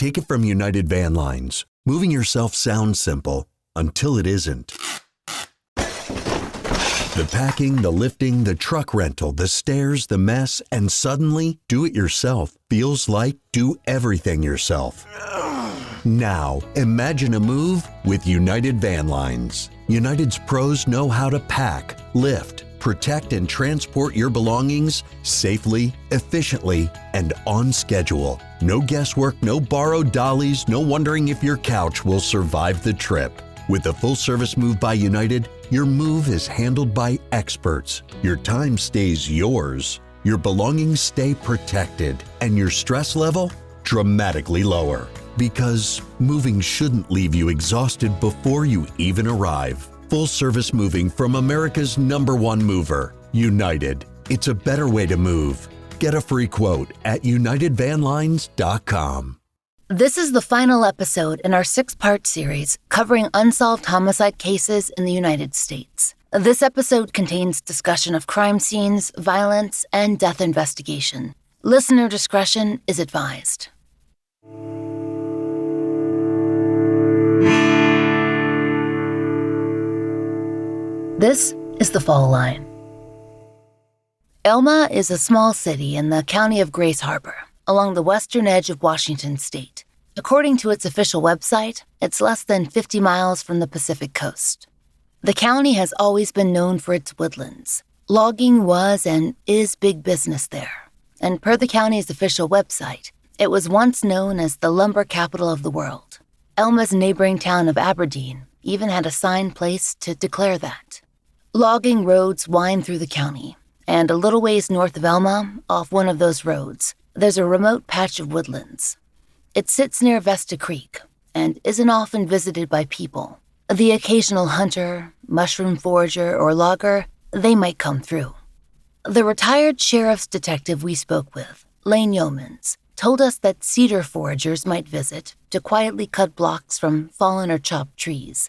Take it from United Van Lines. Moving yourself sounds simple until it isn't. The packing, the lifting, the truck rental, the stairs, the mess, and suddenly, do it yourself feels like do everything yourself. Now, imagine a move with United Van Lines. United's pros know how to pack, lift, protect, and transport your belongings safely, efficiently, and on schedule. No guesswork, no borrowed dollies, no wondering if your couch will survive the trip. With a full-service move by United, your move is handled by experts. Your time stays yours. Your belongings stay protected, and your stress level dramatically lower. Because moving shouldn't leave you exhausted before you even arrive. Full-service moving from America's #1 mover, United. It's a better way to move. Get a free quote at unitedvanlines.com. This is the final episode in our 6-part series covering unsolved homicide cases in the United States. This episode contains discussion of crime scenes, violence, and death investigation. Listener discretion is advised. This is the Fall Line. Elma is a small city in the county of Grays Harbor, along the western edge of Washington state. According to its official website, it's less than 50 miles from the Pacific coast. The county has always been known for its woodlands. Logging was and is big business there. And per the county's official website, it was once known as the lumber capital of the world. Elma's neighboring town of Aberdeen even had a sign placed to declare that. Logging roads wind through the county, and a little ways north of Elma, off one of those roads, there's a remote patch of woodlands. It sits near Vesta Creek and isn't often visited by people. The occasional hunter, mushroom forager, or logger, they might come through. The retired sheriff's detective we spoke with, Lane Yeomans, told us that cedar foragers might visit to quietly cut blocks from fallen or chopped trees.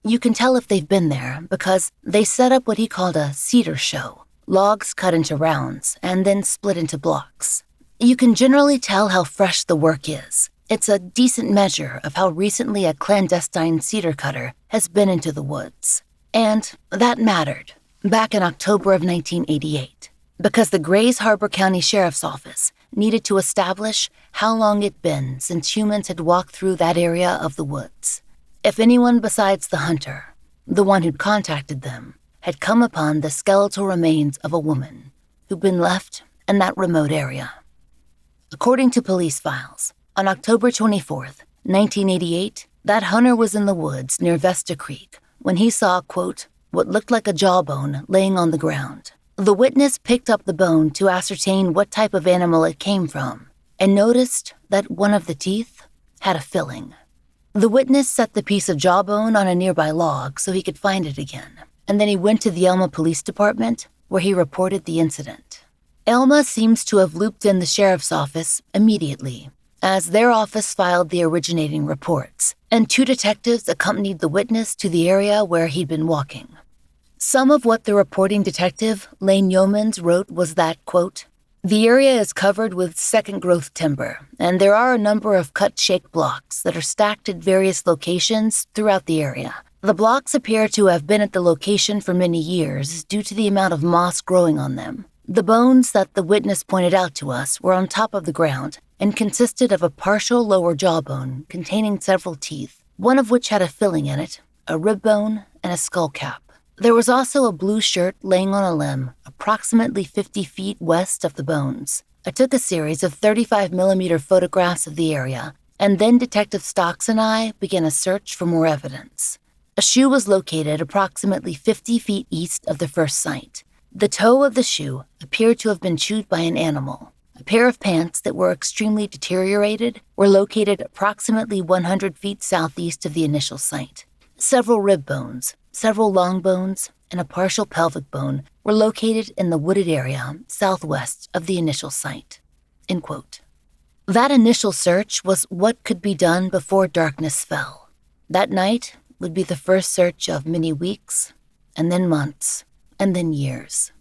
You can tell if they've been there because they set up what he called a cedar show, logs cut into rounds and then split into blocks. You can generally tell how fresh the work is. It's a decent measure of how recently a clandestine cedar cutter has been into the woods. And that mattered back in October of 1988, because the Grays Harbor County Sheriff's Office needed to establish how long it'd been since humans had walked through that area of the woods. If anyone besides the hunter, the one who'd contacted them, had come upon the skeletal remains of a woman who'd been left in that remote area. According to police files, on October 24th, 1988, that hunter was in the woods near Vesta Creek when he saw, quote, what looked like a jawbone laying on the ground. The witness picked up the bone to ascertain what type of animal it came from and noticed that one of the teeth had a filling. The witness set the piece of jawbone on a nearby log so he could find it again, and then he went to the Elma Police Department where he reported the incident. Elma seems to have looped in the sheriff's office immediately, as their office filed the originating reports, and 2 detectives accompanied the witness to the area where he'd been walking. Some of what the reporting detective, Lane Yeomans, wrote was that, quote, the area is covered with second-growth timber, and there are a number of cut-shake blocks that are stacked at various locations throughout the area. The blocks appear to have been at the location for many years due to the amount of moss growing on them. The bones that the witness pointed out to us were on top of the ground and consisted of a partial lower jawbone containing several teeth, one of which had a filling in it, a rib bone, and a skull cap. There was also a blue shirt laying on a limb approximately 50 feet west of the bones. I took a series of 35mm photographs of the area, and then Detective Stocks and I began a search for more evidence. A shoe was located approximately 50 feet east of the first site. The toe of the shoe appeared to have been chewed by an animal. A pair of pants that were extremely deteriorated were located approximately 100 feet southeast of the initial site. Several rib bones, several long bones, and a partial pelvic bone were located in the wooded area southwest of the initial site. End quote. That initial search was what could be done before darkness fell. That night would be the first search of many weeks, and then months, and then years.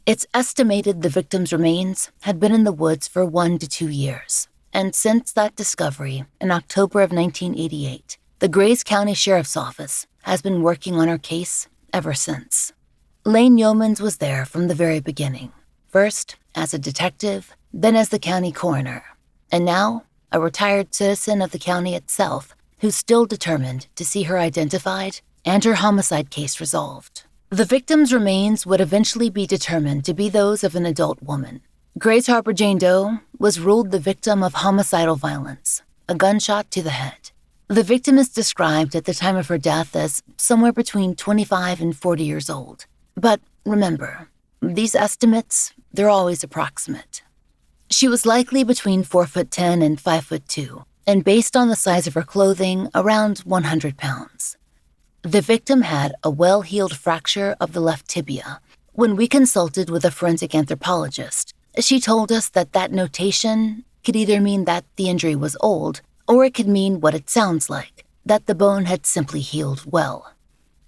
It's estimated the victim's remains had been in the woods for 1 to 2 years, And since that discovery, in October of 1988, the Grays County Sheriff's Office has been working on her case ever since. Lane Yeomans was there from the very beginning, first as a detective, then as the county coroner, and now a retired citizen of the county itself who's still determined to see her identified and her homicide case resolved. The victim's remains would eventually be determined to be those of an adult woman. Grays Harbor Jane Doe was ruled the victim of homicidal violence, a gunshot to the head. The victim is described at the time of her death as somewhere between 25 and 40 years old. But remember, these estimates, they're always approximate. She was likely between 4'10" and 5'2", and based on the size of her clothing, around 100 pounds. The victim had a well-healed fracture of the left tibia. When we consulted with a forensic anthropologist, she told us that that notation could either mean that the injury was old, or it could mean what it sounds like, that the bone had simply healed well.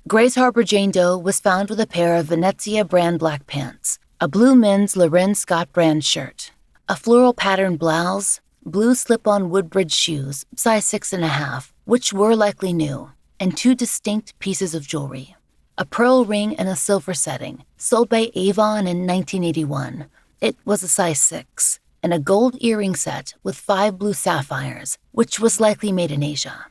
Grays Harbor Jane Doe was found with a pair of Venezia brand black pants, a blue men's Loren Scott brand shirt, a floral pattern blouse, blue slip-on Woodbridge shoes, size 6.5, which were likely new, and 2 distinct pieces of jewelry. A pearl ring in a silver setting, sold by Avon in 1981. It was a size 6, and a gold earring set with 5 blue sapphires, which was likely made in Asia.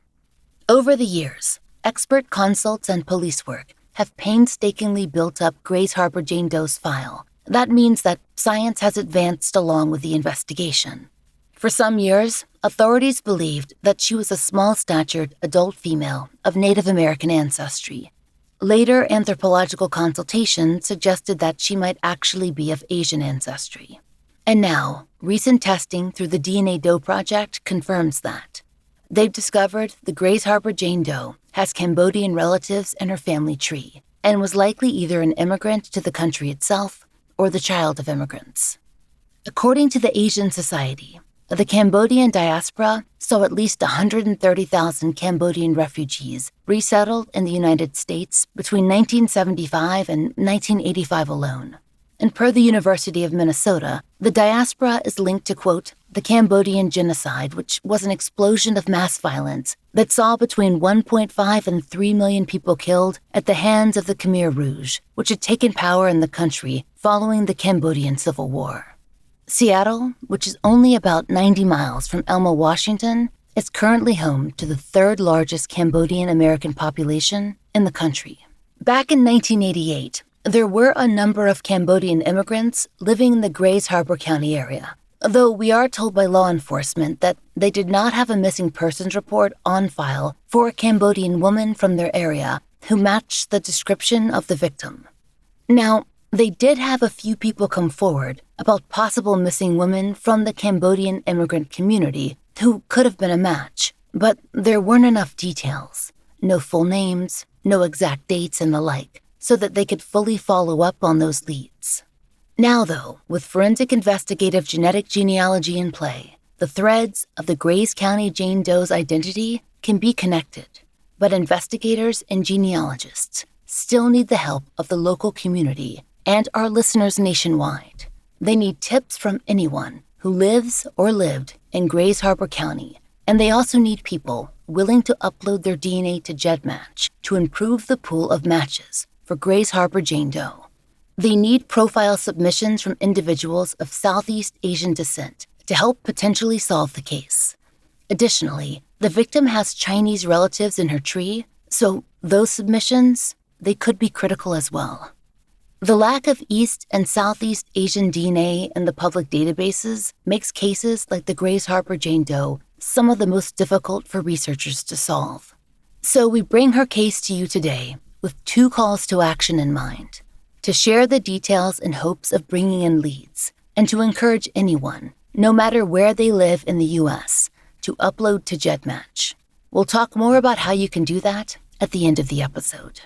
Over the years, expert consults and police work have painstakingly built up Grays Harbor Jane Doe's file. That means that science has advanced along with the investigation. For some years, authorities believed that she was a small-statured adult female of Native American ancestry. Later anthropological consultation suggested that she might actually be of Asian ancestry. And now, recent testing through the DNA Doe Project confirms that. They've discovered the Grays Harbor Jane Doe has Cambodian relatives in her family tree and was likely either an immigrant to the country itself or the child of immigrants. According to the Asian Society, the Cambodian diaspora saw at least 130,000 Cambodian refugees resettled in the United States between 1975 and 1985 alone. And per the University of Minnesota, the diaspora is linked to, quote, the Cambodian genocide, which was an explosion of mass violence that saw between 1.5 and 3 million people killed at the hands of the Khmer Rouge, which had taken power in the country following the Cambodian Civil War. Seattle, which is only about 90 miles from Elma, Washington, is currently home to the 3rd largest Cambodian American population in the country. Back in 1988, there were a number of Cambodian immigrants living in the Grays Harbor County area, though we are told by law enforcement that they did not have a missing persons report on file for a Cambodian woman from their area who matched the description of the victim. Now, they did have a few people come forward about possible missing women from the Cambodian immigrant community who could have been a match, but there weren't enough details, no full names, no exact dates and the like, so that they could fully follow up on those leads. Now, though, with forensic investigative genetic genealogy in play, the threads of the Grays County Jane Doe's identity can be connected, but investigators and genealogists still need the help of the local community and our listeners nationwide. They need tips from anyone who lives or lived in Grays Harbor County, and they also need people willing to upload their DNA to GEDmatch to improve the pool of matches for Grays Harbor Jane Doe. They need profile submissions from individuals of Southeast Asian descent to help potentially solve the case. Additionally, the victim has Chinese relatives in her tree, so those submissions, they could be critical as well. The lack of East and Southeast Asian DNA in the public databases makes cases like the Grays Harbor Jane Doe some of the most difficult for researchers to solve. So we bring her case to you today with 2 calls to action in mind: to share the details in hopes of bringing in leads, and to encourage anyone, no matter where they live in the U.S., to upload to GEDmatch. We'll talk more about how you can do that at the end of the episode.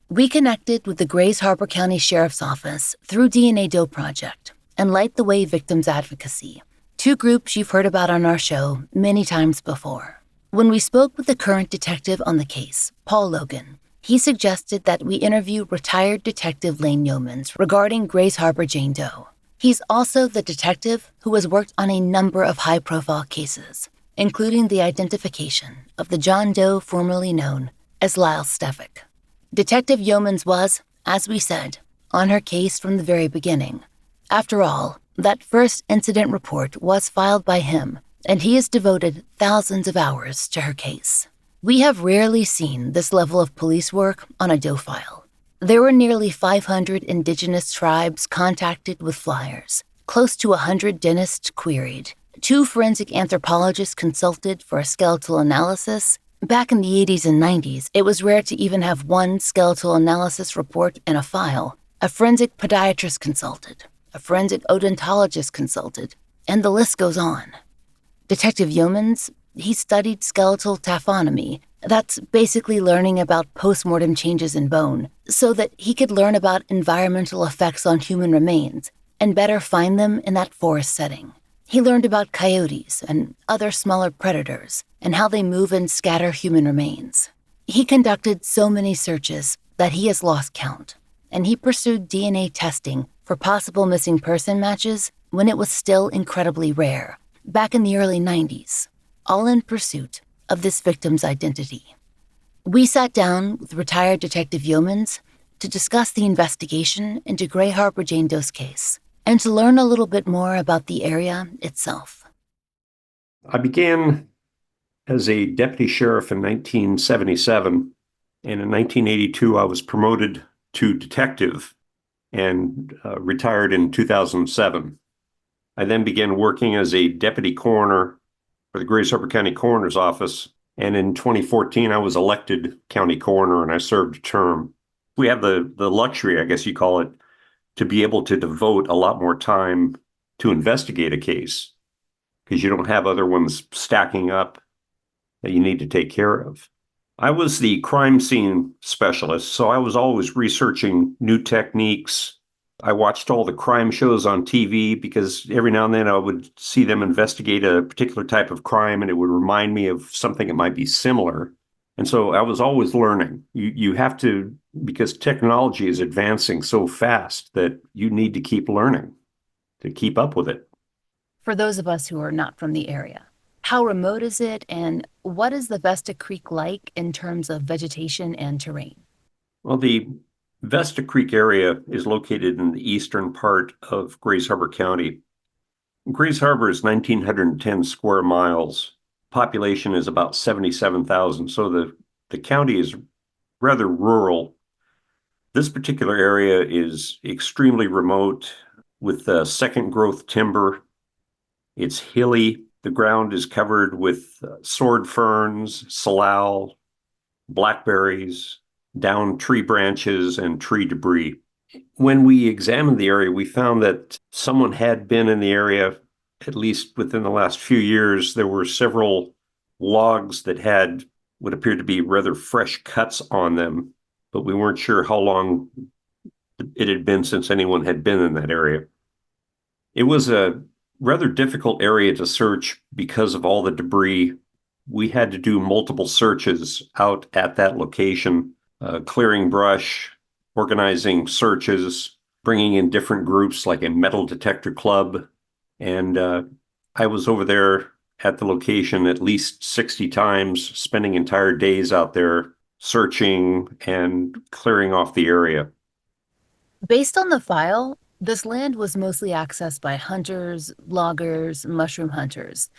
We connected with the Grays Harbor County Sheriff's Office through DNA Doe Project and Light the Way Victims Advocacy, 2 groups you've heard about on our show many times before. When we spoke with the current detective on the case, Paul Logan, he suggested that we interview retired Detective Lane Yeomans regarding Grays Harbor Jane Doe. He's also the detective who has worked on a number of high-profile cases, including the identification of the John Doe formerly known as Lyle Stefik. Detective Yeomans was, as we said, on her case from the very beginning. After all, that first incident report was filed by him, and he has devoted thousands of hours to her case. We have rarely seen this level of police work on a Doe file. There were nearly 500 indigenous tribes contacted with flyers, close to 100 dentists queried, 2 forensic anthropologists consulted for a skeletal analysis. Back in the 80s and 90s, it was rare to even have one skeletal analysis report in a file. A forensic podiatrist consulted, a forensic odontologist consulted, and the list goes on. Detective Yeomans, he studied skeletal taphonomy. That's basically learning about postmortem changes in bone, so that he could learn about environmental effects on human remains and better find them in that forest setting. He learned about coyotes and other smaller predators and how they move and scatter human remains. He conducted so many searches that he has lost count, and he pursued DNA testing for possible missing person matches when it was still incredibly rare, back in the early 90s, all in pursuit of this victim's identity. We sat down with retired Detective Yeomans to discuss the investigation into Grays Harbor Jane Doe's case and to learn a little bit more about the area itself. I began as a deputy sheriff in 1977, and in 1982 I was promoted to detective and retired in 2007. I then began working as a deputy coroner for the Grays Harbor County Coroner's Office, and in 2014 I was elected county coroner and I served a term. We have the luxury, I guess you call it, to be able to devote a lot more time to investigate a case because you don't have other ones stacking up that you need to take care of. I was the crime scene specialist, so I was always researching new techniques. I watched all the crime shows on TV because every now and then I would see them investigate a particular type of crime and it would remind me of something that might be similar. And so I was always learning. You have to, because technology is advancing so fast that you need to keep learning to keep up with it. For those of us who are not from the area, how remote is it, and what is the Vesta Creek like in terms of vegetation and terrain? Well, the Vesta Creek area is located in the eastern part of Grays Harbor County. Grays Harbor is 1,910 square miles. Population is about 77,000, so the county is rather rural. This particular area is extremely remote with second growth timber. It's hilly. The ground is covered with sword ferns, salal, blackberries, down tree branches, and tree debris. When we examined the area, we found that someone had been in the area, at least within the last few years. There were several logs that had what appeared to be rather fresh cuts on them, but we weren't sure how long it had been since anyone had been in that area. It was a rather difficult area to search because of all the debris. We had to do multiple searches out at that location, clearing brush, organizing searches, bringing in different groups like a metal detector club. And I was over there at the location at least 60 times, spending entire days out there searching and clearing off the area. Based on the file, this land was mostly accessed by hunters, loggers, mushroom hunters.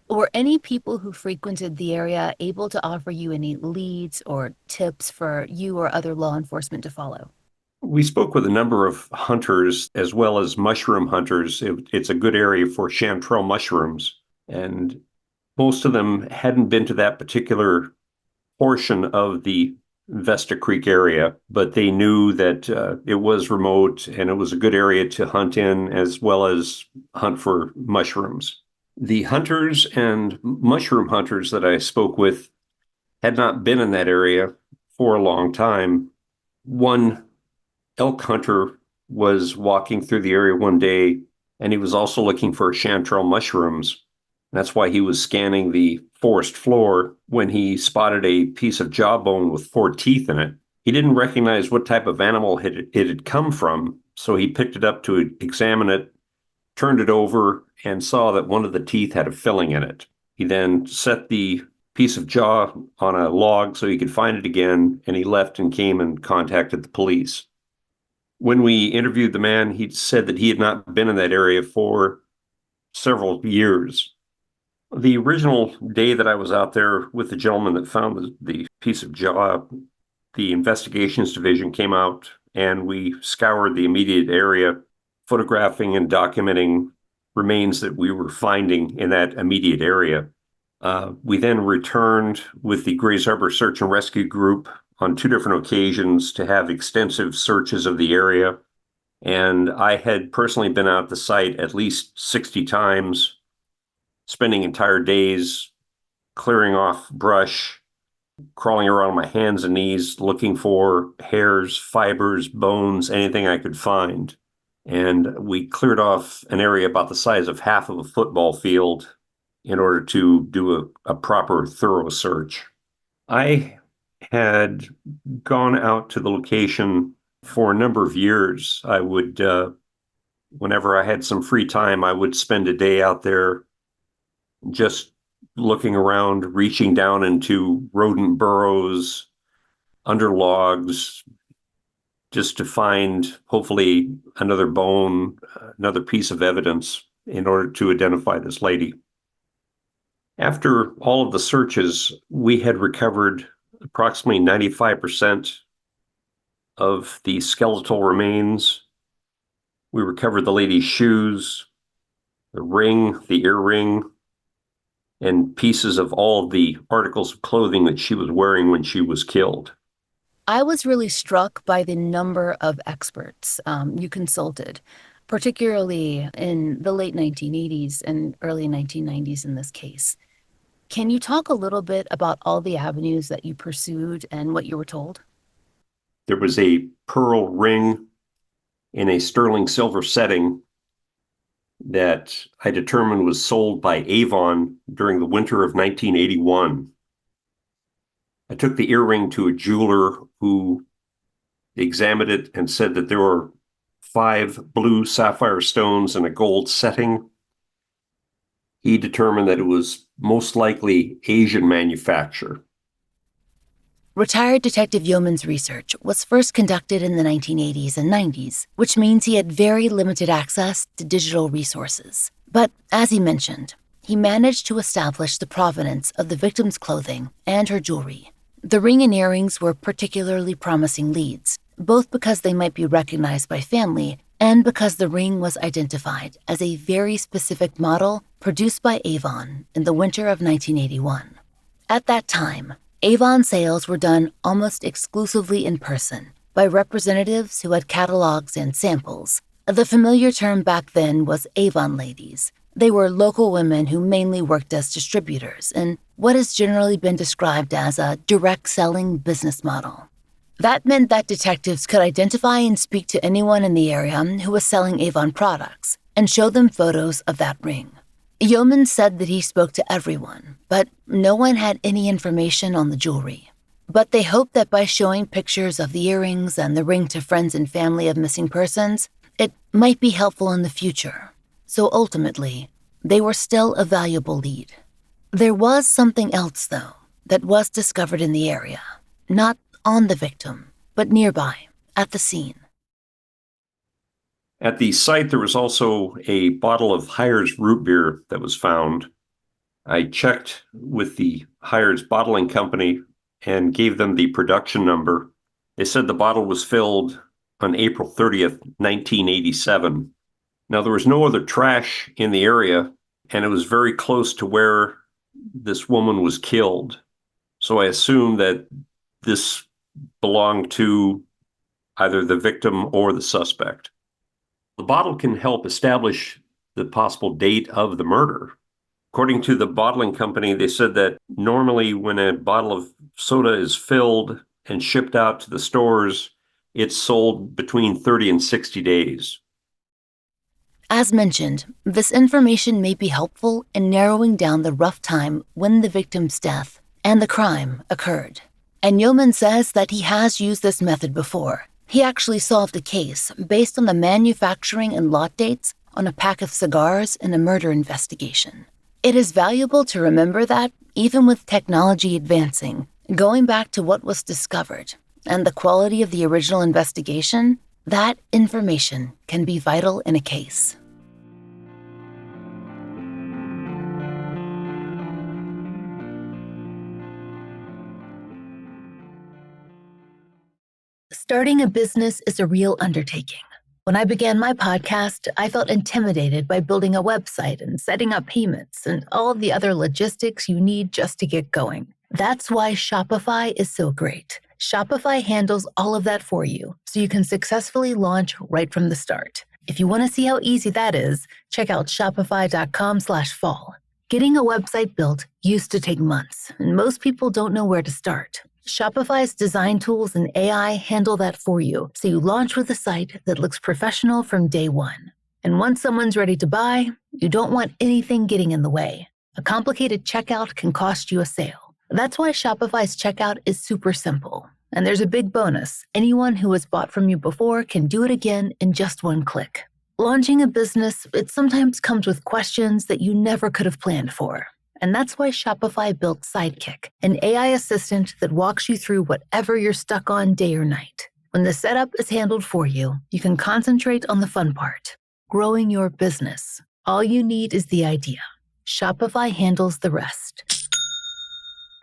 Were any people who frequented the area able to offer you any leads or tips for you or other law enforcement to follow? We spoke with a number of hunters as well as mushroom hunters. It's a good area for chanterelle mushrooms, and most of them hadn't been to that particular portion of the Vesta Creek area, but they knew that it was remote and it was a good area to hunt in as well as hunt for mushrooms. The hunters and mushroom hunters that I spoke with had not been in that area for a long time. One elk hunter was walking through the area one day, and he was also looking for chanterelle mushrooms. That's why he was scanning the forest floor when he spotted a piece of jawbone with 4 teeth in it. He didn't recognize what type of animal it had come from, so he picked it up to examine it, turned it over, and saw that one of the teeth had a filling in it. He then set the piece of jaw on a log so he could find it again, and he left and came and contacted the police. When we interviewed the man, he said that he had not been in that area for several years. The original day that I was out there with the gentleman that found the piece of jaw, the investigations division came out and we scoured the immediate area, photographing and documenting remains that we were finding in that immediate area. We then returned with the Grays Harbor Search and Rescue Group on 2 different occasions to have extensive searches of the area. And I had personally been out the site at least 60 times, spending entire days clearing off brush, crawling around on my hands and knees, looking for hairs, fibers, bones, anything I could find. And we cleared off an area about the size of half of a football field in order to do a proper, thorough search. I had gone out to the location for a number of years. I would, whenever I had some free time, I would spend a day out there just looking around, reaching down into rodent burrows, under logs, just to find hopefully another bone, another piece of evidence in order to identify this lady. After all of the searches, we had recovered approximately 95% of the skeletal remains. We recovered the lady's shoes, the ring, the earring, and pieces of all of the articles of clothing that she was wearing when she was killed. I was really struck by the number of experts you consulted, particularly in the late 1980s and early 1990s in this case. Can you talk a little bit about all the avenues that you pursued and what you were told? There was a pearl ring in a sterling silver setting that I determined was sold by Avon during the winter of 1981. I took the earring to a jeweler who examined it and said that there were 5 blue sapphire stones in a gold setting. He determined that it was most likely Asian manufacture. Retired Detective Yeoman's research was first conducted in the 1980s and 90s, which means he had very limited access to digital resources. But as he mentioned, he managed to establish the provenance of the victim's clothing and her jewelry. The ring and earrings were particularly promising leads, both because they might be recognized by family and because the ring was identified as a very specific model produced by Avon in the winter of 1981. At that time, Avon sales were done almost exclusively in person by representatives who had catalogs and samples. The familiar term back then was Avon ladies. They were local women who mainly worked as distributors in what has generally been described as a direct selling business model. That meant that detectives could identify and speak to anyone in the area who was selling Avon products and show them photos of that ring. Yeoman said that he spoke to everyone, but no one had any information on the jewelry. But they hoped that by showing pictures of the earrings and the ring to friends and family of missing persons, it might be helpful in the future. So ultimately, they were still a valuable lead. There was something else, though, that was discovered in the area, not on the victim, but nearby, at the scene. At the site, there was also a bottle of Hires root beer that was found. I checked with the Hires bottling company and gave them the production number. They said the bottle was filled on April 30th, 1987. Now, there was no other trash in the area, and it was very close to where this woman was killed. So I assume that this belonged to either the victim or the suspect. The bottle can help establish the possible date of the murder. According to the bottling company, they said that normally when a bottle of soda is filled and shipped out to the stores, it's sold between 30 and 60 days. As mentioned, this information may be helpful in narrowing down the rough time when the victim's death and the crime occurred. And Yeoman says that he has used this method before. He actually solved a case based on the manufacturing and lot dates on a pack of cigars in a murder investigation. It is valuable to remember that, even with technology advancing, going back to what was discovered and the quality of the original investigation, that information can be vital in a case. Starting a business is a real undertaking. When I began my podcast, I felt intimidated by building a website and setting up payments and all the other logistics you need just to get going. That's why Shopify is so great. Shopify handles all of that for you, so you can successfully launch right from the start. If you want to see how easy that is, check out shopify.com/fall. Getting a website built used to take months, and most people don't know where to start. Shopify's design tools and AI handle that for you, so you launch with a site that looks professional from day one. And once someone's ready to buy, you don't want anything getting in the way. A complicated checkout can cost you a sale. That's why Shopify's checkout is super simple. And there's a big bonus. Anyone who has bought from you before can do it again in just one click. Launching a business, it sometimes comes with questions that you never could have planned for. And that's why Shopify built Sidekick, an AI assistant that walks you through whatever you're stuck on day or night. When the setup is handled for you, you can concentrate on the fun part, growing your business. All you need is the idea. Shopify handles the rest.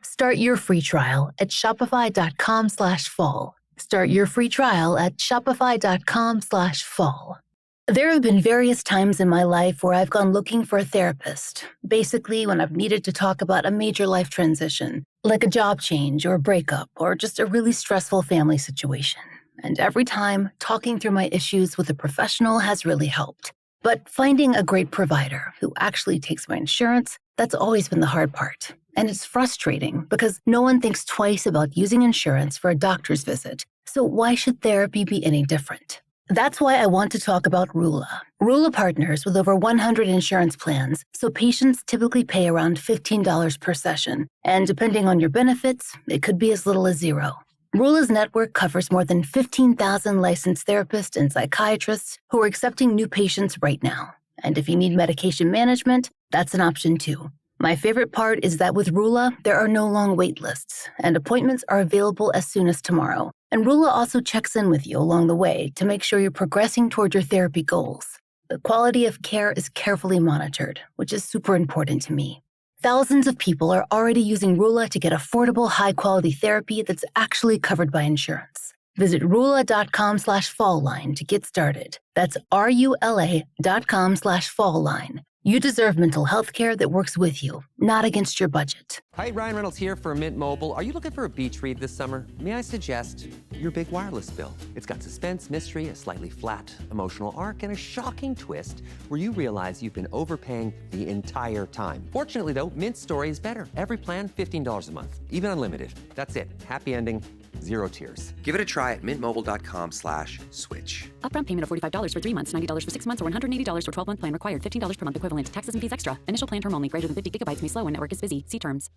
Start your free trial at shopify.com/fall. Start your free trial at shopify.com/fall. There have been various times in my life where I've gone looking for a therapist, basically when I've needed to talk about a major life transition, like a job change or a breakup or just a really stressful family situation. And every time, talking through my issues with a professional has really helped. But finding a great provider who actually takes my insurance, that's always been the hard part. And it's frustrating because no one thinks twice about using insurance for a doctor's visit. So why should therapy be any different? That's why I want to talk about Rula. Rula partners with over 100 insurance plans, so patients typically pay around $15 per session. And depending on your benefits, it could be as little as $0. Rula's network covers more than 15,000 licensed therapists and psychiatrists who are accepting new patients right now. And if you need medication management, that's an option too. My favorite part is that with Rula, there are no long wait lists, and appointments are available as soon as tomorrow. And Rula also checks in with you along the way to make sure you're progressing toward your therapy goals. The quality of care is carefully monitored, which is super important to me. Thousands of people are already using Rula to get affordable, high-quality therapy that's actually covered by insurance. Visit rula.com/fallline to get started. That's RULA.com/fallline. You deserve mental health care that works with you, not against your budget. Hi, Ryan Reynolds here for Mint Mobile. Are you looking for a beach read this summer? May I suggest your big wireless bill? It's got suspense, mystery, a slightly flat, emotional arc, and a shocking twist where you realize you've been overpaying the entire time. Fortunately, though, Mint's story is better. Every plan, $15 a month, even unlimited. That's it. Happy ending. Zero tears. Give it a try at mintmobile.com/switch. Upfront payment of $45 for 3 months, $90 for 6 months, or $180 for 12-month plan required. $15 per month equivalent. Taxes and fees extra. Initial plan term only. Greater than 50 gigabytes may slow when network is busy. See terms.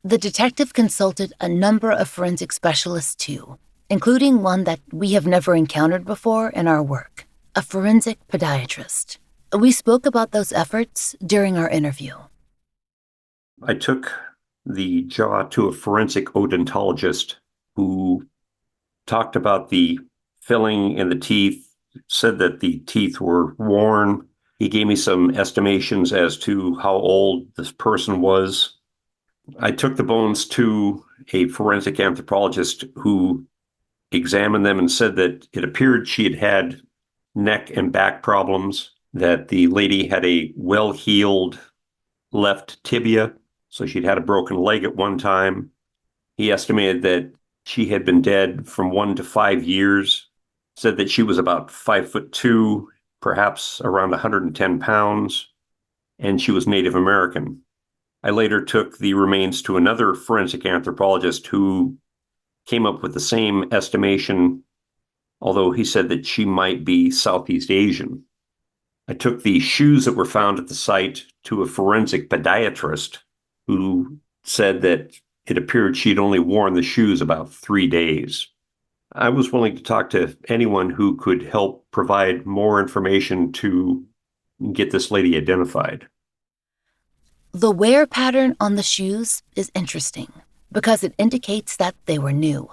The detective consulted a number of forensic specialists too, including one that we have never encountered before in our work, a forensic podiatrist. We spoke about those efforts during our interview. I took the jaw to a forensic odontologist who talked about the filling in the teeth, said that the teeth were worn. He gave me some estimations as to how old this person was. I took the bones to a forensic anthropologist who examined them and said that it appeared she had had neck and back problems, that the lady had a well-healed left tibia, so she'd had a broken leg at one time. He estimated that she had been dead from 1 to 5 years, said that she was about 5'2", perhaps around 110 pounds. and she was Native American. I later took the remains to another forensic anthropologist who came up with the same estimation, although he said that she might be Southeast Asian. I took the shoes that were found at the site to a forensic podiatrist who said that it appeared she'd only worn the shoes about 3 days. I was willing to talk to anyone who could help provide more information to get this lady identified. The wear pattern on the shoes is interesting because it indicates that they were new.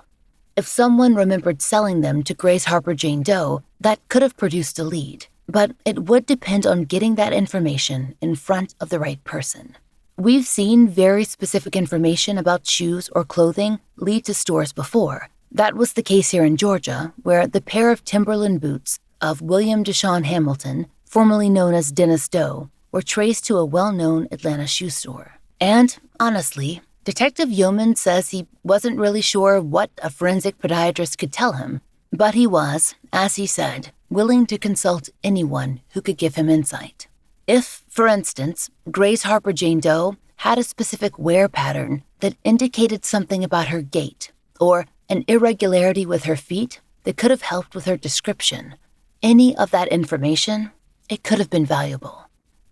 If someone remembered selling them to Grays Harbor Jane Doe, that could have produced a lead, but it would depend on getting that information in front of the right person. We've seen very specific information about shoes or clothing lead to stores before. That was the case here in Georgia, where the pair of Timberland boots of William Deshaun Hamilton, formerly known as Dennis Doe, were traced to a well-known Atlanta shoe store. And, honestly, Detective Yeoman says he wasn't really sure what a forensic podiatrist could tell him, but he was, as he said, willing to consult anyone who could give him insight. If, for instance, Grays Harbor Jane Doe had a specific wear pattern that indicated something about her gait, or an irregularity with her feet that could have helped with her description, any of that information, it could have been valuable.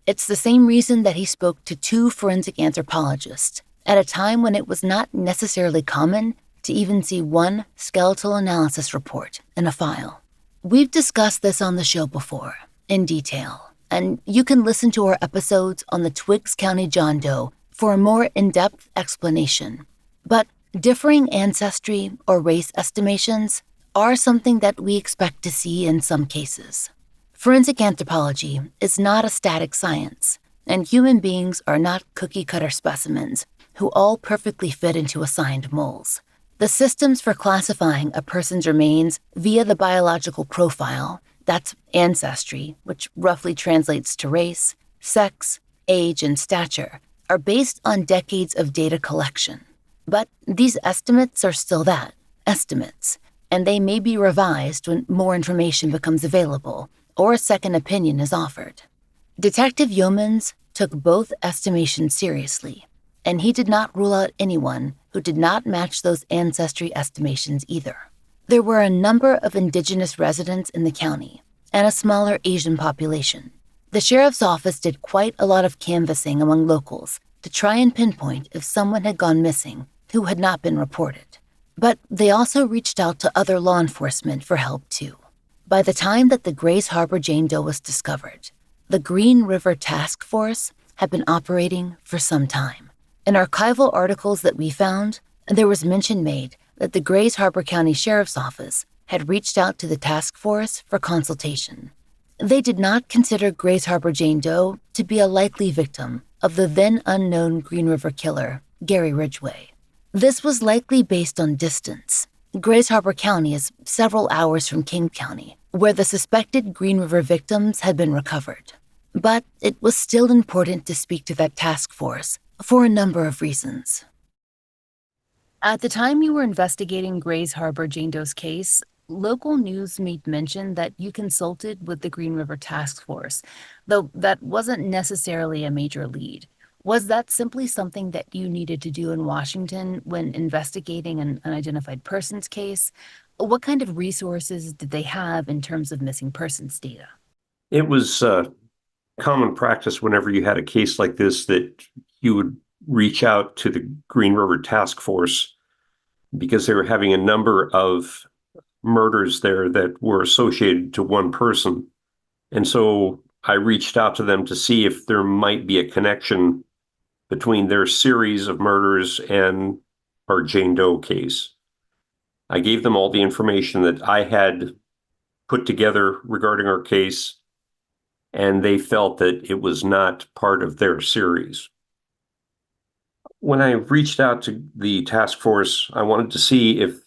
It's the same reason that he spoke to 2 forensic anthropologists at a time when it was not necessarily common to even see one skeletal analysis report in a file. We've discussed this on the show before, in detail, and you can listen to our episodes on the Twiggs County John Doe for a more in-depth explanation. But differing ancestry or race estimations are something that we expect to see in some cases. Forensic anthropology is not a static science, and human beings are not cookie-cutter specimens who all perfectly fit into assigned molds. The systems for classifying a person's remains via the biological profile, that's ancestry, which roughly translates to race, sex, age, and stature, are based on decades of data collection. But these estimates are still that, estimates, and they may be revised when more information becomes available or a second opinion is offered. Detective Yeomans took both estimations seriously, and he did not rule out anyone who did not match those ancestry estimations either. There were a number of indigenous residents in the county and a smaller Asian population. The sheriff's office did quite a lot of canvassing among locals to try and pinpoint if someone had gone missing who had not been reported. But they also reached out to other law enforcement for help too. By the time that the Grays Harbor Jane Doe was discovered, the Green River Task Force had been operating for some time. In archival articles that we found, there was mention made that the Grays Harbor County Sheriff's Office had reached out to the task force for consultation. They did not consider Grays Harbor Jane Doe to be a likely victim of the then unknown Green River killer, Gary Ridgway. This was likely based on distance. Grays Harbor County is several hours from King County, where the suspected Green River victims had been recovered. But it was still important to speak to that task force for a number of reasons. At the time you were investigating Grays Harbor Jane Doe's case, local news made mention that you consulted with the Green River Task Force, though that wasn't necessarily a major lead. Was that simply something that you needed to do in Washington when investigating an unidentified persons case? What kind of resources did they have in terms of missing persons data? It was common practice whenever you had a case like this that you would reach out to the Green River Task Force because they were having a number of murders there that were associated to one person. And so I reached out to them to see if there might be a connection between their series of murders and our Jane Doe case. I gave them all the information that I had put together regarding our case, and they felt that it was not part of their series. When I reached out to the task force, I wanted to see if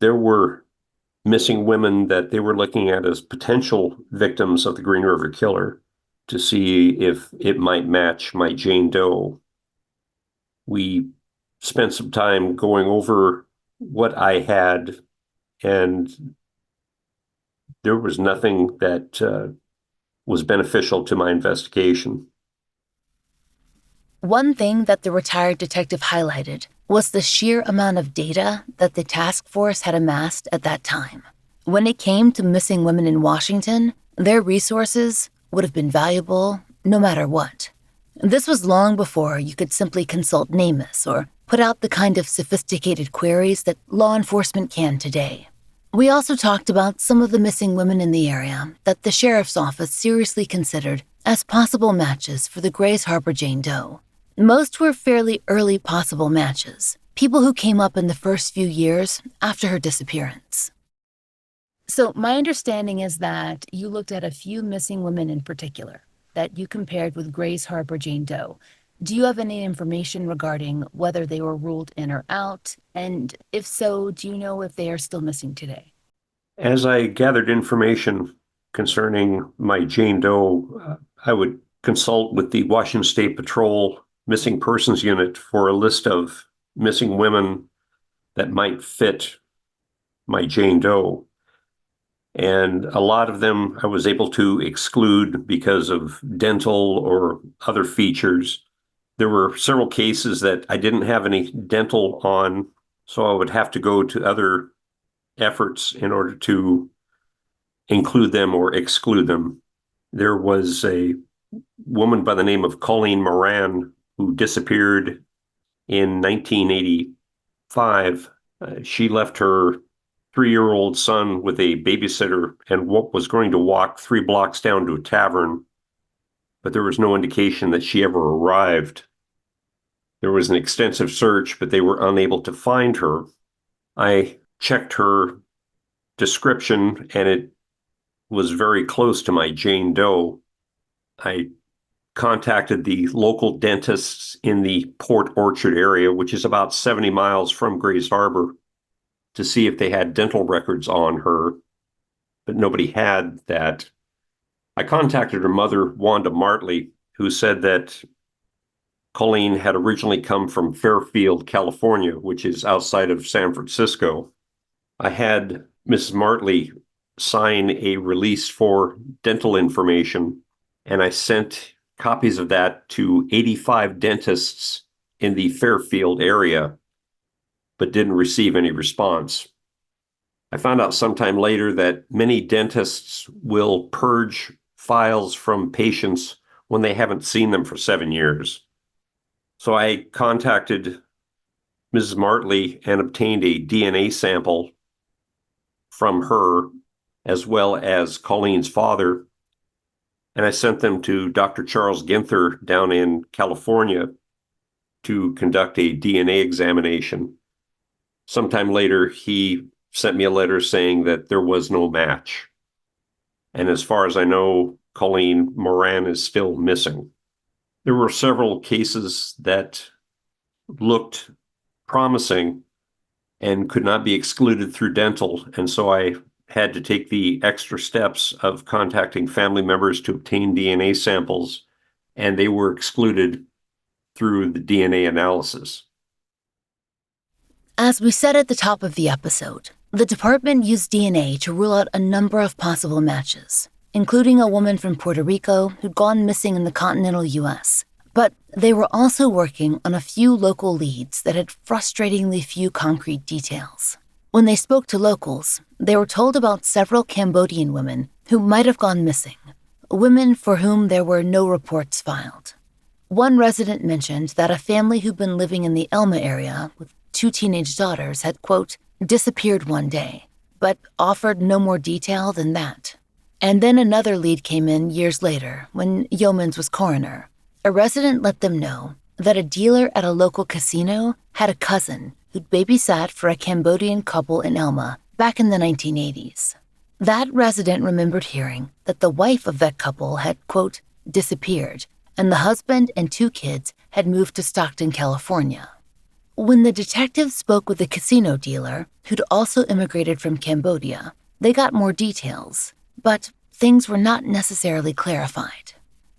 there were missing women that they were looking at as potential victims of the Green River Killer, to see if it might match my Jane Doe. We spent some time going over what I had, and there was nothing that was beneficial to my investigation. One thing that the retired detective highlighted was the sheer amount of data that the task force had amassed at that time. When it came to missing women in Washington, their resources would have been valuable no matter what. This was long before you could simply consult NamUs or put out the kind of sophisticated queries that law enforcement can today. We also talked about some of the missing women in the area that the sheriff's office seriously considered as possible matches for the Grays Harbor Jane Doe. Most were fairly early possible matches, people who came up in the first few years after her disappearance. So my understanding is that you looked at a few missing women in particular that you compared with Grays Harbor Jane Doe. Do you have any information regarding whether they were ruled in or out? And if so, do you know if they are still missing today? As I gathered information concerning my Jane Doe, I would consult with the Washington State Patrol Missing Persons Unit for a list of missing women that might fit my Jane Doe. And a lot of them I was able to exclude because of dental or other features. There were several cases that I didn't have any dental on, so I would have to go to other efforts in order to include them or exclude them. There was a woman by the name of Colleen Moran who disappeared in 1985. She left her 3-year-old son with a babysitter and was going to walk 3 blocks down to a tavern, but there was no indication that she ever arrived. There was an extensive search, but they were unable to find her. I checked her description, and it was very close to my Jane Doe. I contacted the local dentists in the Port Orchard area, which is about 70 miles from Grays Harbor, to see if they had dental records on her, but nobody had that. I contacted her mother, Wanda Martley, who said that Colleen had originally come from Fairfield, California, which is outside of San Francisco. I had Mrs. Martley sign a release for dental information, and I sent copies of that to 85 dentists in the Fairfield area, but didn't receive any response. I found out sometime later that many dentists will purge files from patients when they haven't seen them for 7 years. So I contacted Mrs. Martley and obtained a DNA sample from her, as well as Colleen's father, and I sent them to Dr. Charles Ginther down in California to conduct a DNA examination. Sometime later, he sent me a letter saying that there was no match. And as far as I know, Colleen Moran is still missing. There were several cases that looked promising and could not be excluded through dental. And so I had to take the extra steps of contacting family members to obtain DNA samples, and they were excluded through the DNA analysis. As we said at the top of the episode, the department used DNA to rule out a number of possible matches, including a woman from Puerto Rico who'd gone missing in the continental U.S. But they were also working on a few local leads that had frustratingly few concrete details. When they spoke to locals, they were told about several Cambodian women who might have gone missing, women for whom there were no reports filed. One resident mentioned that a family who'd been living in the Elma area with 2 teenage daughters had, quote, disappeared one day, but offered no more detail than that. And then another lead came in years later when Yeomans was coroner. A resident let them know that a dealer at a local casino had a cousin who'd babysat for a Cambodian couple in Elma back in the 1980s. That resident remembered hearing that the wife of that couple had, quote, disappeared, and the husband and 2 kids had moved to Stockton, California. When the detectives spoke with the casino dealer, who'd also immigrated from Cambodia, they got more details, but things were not necessarily clarified.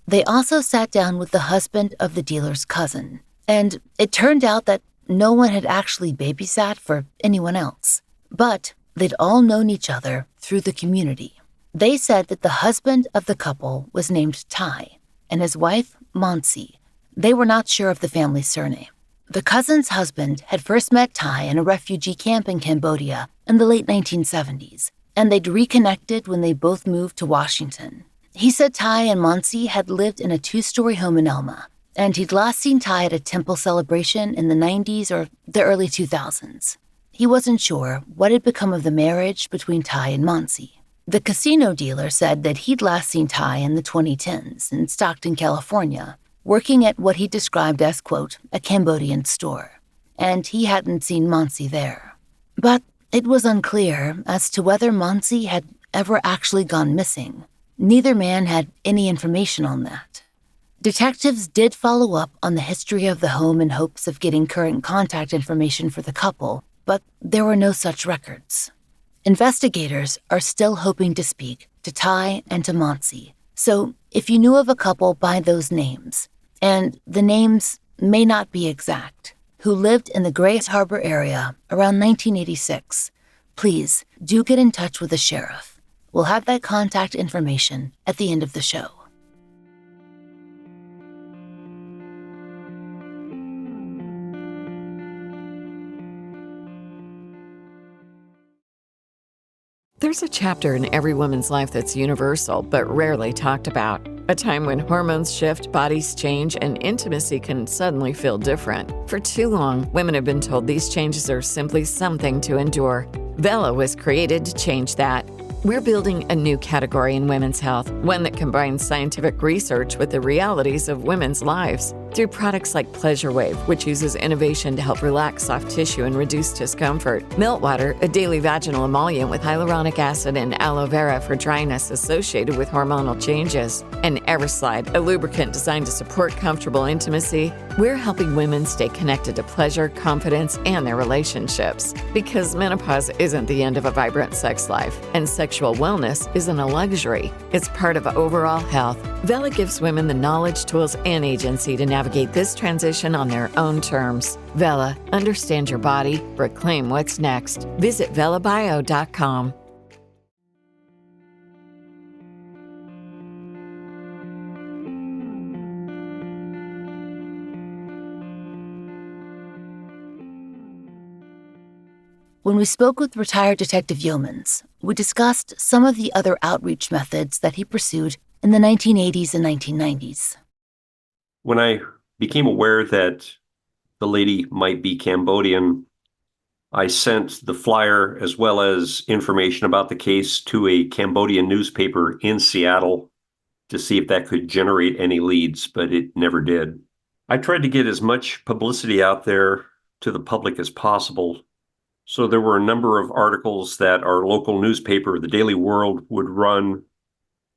They also sat down with the husband of the dealer's cousin, and it turned out that no one had actually babysat for anyone else, but they'd all known each other through the community. They said that the husband of the couple was named Ty, and his wife, Monsi. They were not sure of the family's surname. The cousin's husband had first met Ty in a refugee camp in Cambodia in the late 1970s, and they'd reconnected when they both moved to Washington. He said Ty and Monsi had lived in a 2-story home in Elma, and he'd last seen Ty at a temple celebration in the 90s or the early 2000s. He wasn't sure what had become of the marriage between Ty and Monsi. The casino dealer said that he'd last seen Ty in the 2010s in Stockton, California, working at what he described as, quote, a Cambodian store, and he hadn't seen Monsi there. But it was unclear as to whether Monsi had ever actually gone missing. Neither man had any information on that. Detectives did follow up on the history of the home in hopes of getting current contact information for the couple, but there were no such records. Investigators are still hoping to speak to Ty and to Monsi, so if you knew of a couple by those names, and the names may not be exact, who lived in the Grays Harbor area around 1986, please do get in touch with the sheriff. We'll have that contact information at the end of the show. There's a chapter in every woman's life that's universal but rarely talked about. A time when hormones shift, bodies change, and intimacy can suddenly feel different. For too long, women have been told these changes are simply something to endure. Vela was created to change that. We're building a new category in women's health, one that combines scientific research with the realities of women's lives. Through products like Pleasure Wave, which uses innovation to help relax soft tissue and reduce discomfort, Meltwater, a daily vaginal emollient with hyaluronic acid and aloe vera for dryness associated with hormonal changes, and Everslide, a lubricant designed to support comfortable intimacy, we're helping women stay connected to pleasure, confidence, and their relationships. Because menopause isn't the end of a vibrant sex life, and sexual wellness isn't a luxury. It's part of overall health. Vela gives women the knowledge, tools, and agency to navigate this transition on their own terms. Vela, understand your body, reclaim what's next. Visit velabio.com. When we spoke with retired Detective Yeomans, we discussed some of the other outreach methods that he pursued in the 1980s and 1990s. When I became aware that the lady might be Cambodian, I sent the flyer as well as information about the case to a Cambodian newspaper in Seattle to see if that could generate any leads, but it never did. I tried to get as much publicity out there to the public as possible. So there were a number of articles that our local newspaper, the Daily World, would run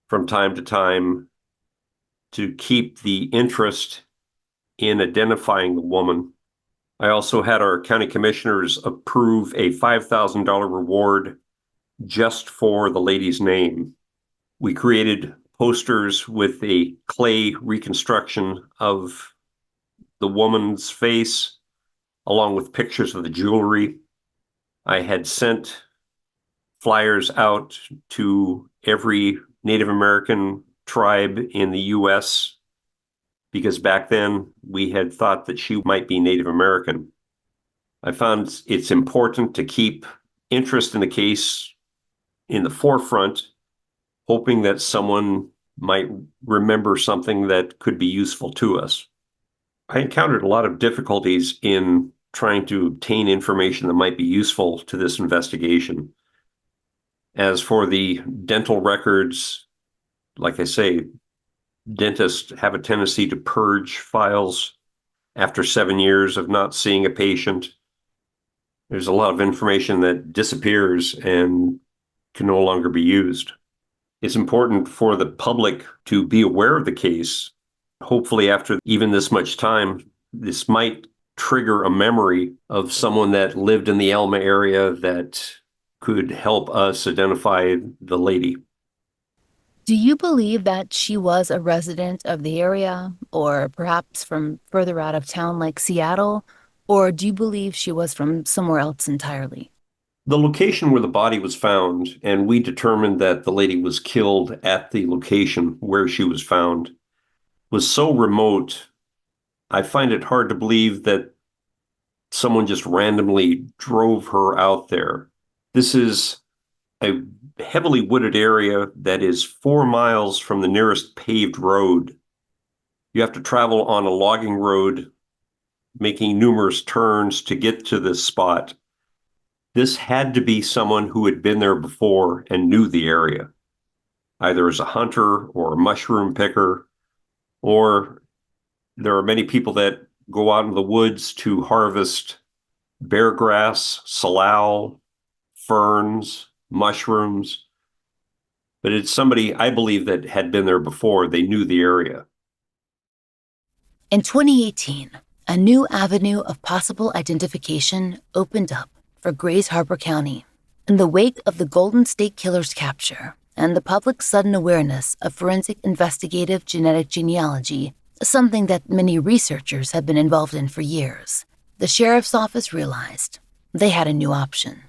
from time to time to keep the interest in identifying the woman. I also had our county commissioners approve a $5,000 reward just for the lady's name. We created posters with a clay reconstruction of the woman's face, along with pictures of the jewelry. I had sent flyers out to every Native American tribe in the U.S. because back then we had thought that she might be Native American. I found it's important to keep interest in the case in the forefront, hoping that someone might remember something that could be useful to us. I encountered a lot of difficulties in trying to obtain information that might be useful to this investigation. As for the dental records, like I say, dentists have a tendency to purge files after 7 years of not seeing a patient. There's a lot of information that disappears and can no longer be used. It's important for the public to be aware of the case. Hopefully, after even this much time, this might trigger a memory of someone that lived in the Elma area that could help us identify the lady. Do you believe that she was a resident of the area, or perhaps from further out of town like Seattle, or do you believe she was from somewhere else entirely? The location where the body was found, and we determined that the lady was killed at the location where she was found, was so remote I find it hard to believe that someone just randomly drove her out there. This is a heavily wooded area that is 4 miles from the nearest paved road. You have to travel on a logging road, making numerous turns to get to this spot. This had to be someone who had been there before and knew the area, either as a hunter or a mushroom picker, or there are many people that go out in the woods to harvest bear grass, salal, ferns, mushrooms. But it's somebody, I believe, that had been there before. They knew the area. In 2018, a new avenue of possible identification opened up for Grays Harbor County in the wake of the Golden State Killer's capture and the public's sudden awareness of forensic investigative genetic genealogy, something that many researchers have been involved in for years. The sheriff's office realized they had a new option.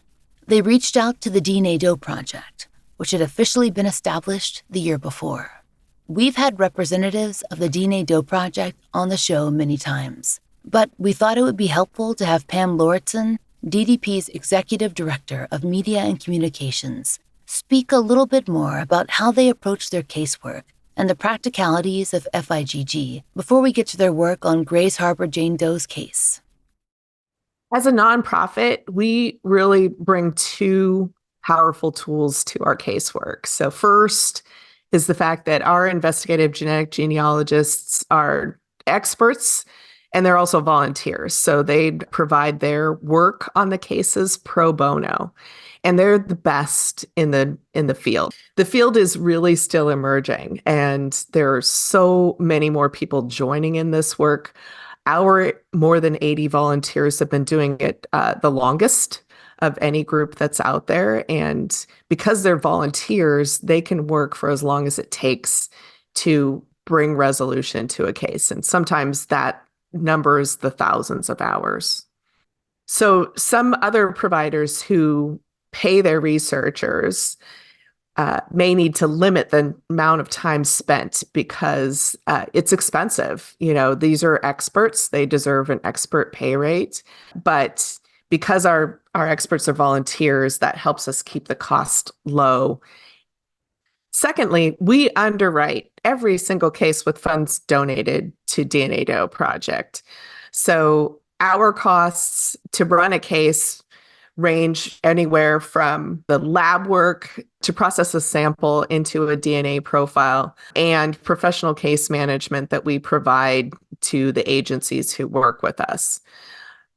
They reached out to the DNA Doe Project, which had officially been established the year before. We've had representatives of the DNA Doe Project on the show many times, but we thought it would be helpful to have Pam Lauritsen, DDP's Executive Director of Media and Communications, speak a little bit more about how they approach their casework and the practicalities of FIGG before we get to their work on Grays Harbor Jane Doe's case. As a nonprofit, we really bring two powerful tools to our casework. So first is the fact that our investigative genetic genealogists are experts and they're also volunteers. So they provide their work on the cases pro bono. And they're the best in the field. The field is really still emerging, and there are so many more people joining in this work. Our more than 80 volunteers have been doing it the longest of any group that's out there. And because they're volunteers, they can work for as long as it takes to bring resolution to a case. And sometimes that numbers the thousands of hours. So some other providers who pay their researchers may need to limit the amount of time spent because it's expensive. You know, these are experts. They deserve an expert pay rate. But because our experts are volunteers, that helps us keep the cost low. Secondly, we underwrite every single case with funds donated to DNA Doe Project. So our costs to run a case range anywhere from the lab work to process a sample into a DNA profile and professional case management that we provide to the agencies who work with us.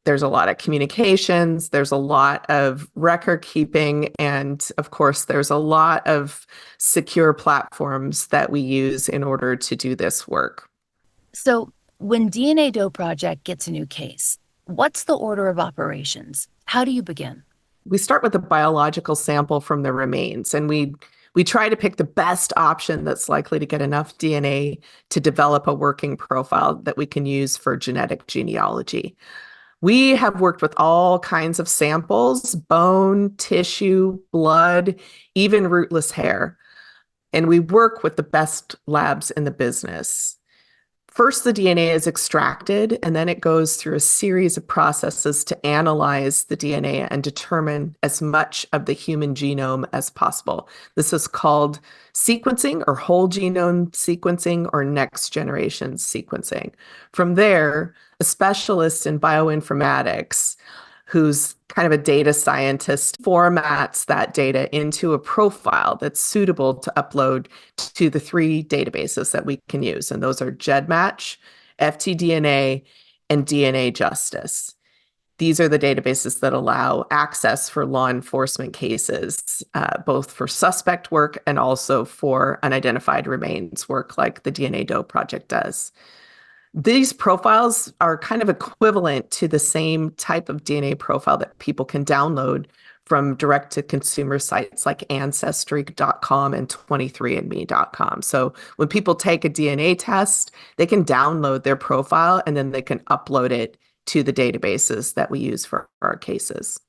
There's a lot of communications, there's a lot of record keeping, and of course, there's a lot of secure platforms that we use in order to do this work. So when DNA Doe Project gets a new case, what's the order of operations? How do you begin? We start with a biological sample from the remains, and we try to pick the best option that's likely to get enough DNA to develop a working profile that we can use for genetic genealogy. We have worked with all kinds of samples, bone, tissue, blood, even rootless hair. And we work with the best labs in the business. First, the DNA is extracted, and then it goes through a series of processes to analyze the DNA and determine as much of the human genome as possible. This is called sequencing or whole genome sequencing or next generation sequencing. From there, a specialist in bioinformatics, who's kind of a data scientist, formats that data into a profile that's suitable to upload to the three databases that we can use. And those are GEDmatch, FTDNA, and DNA Justice. These are the databases that allow access for law enforcement cases, both for suspect work and also for unidentified remains work like the DNA Doe Project does. These profiles are kind of equivalent to the same type of DNA profile that people can download from direct-to-consumer sites like Ancestry.com and 23andMe.com. So when people take a DNA test, they can download their profile and then they can upload it to the databases that we use for our cases.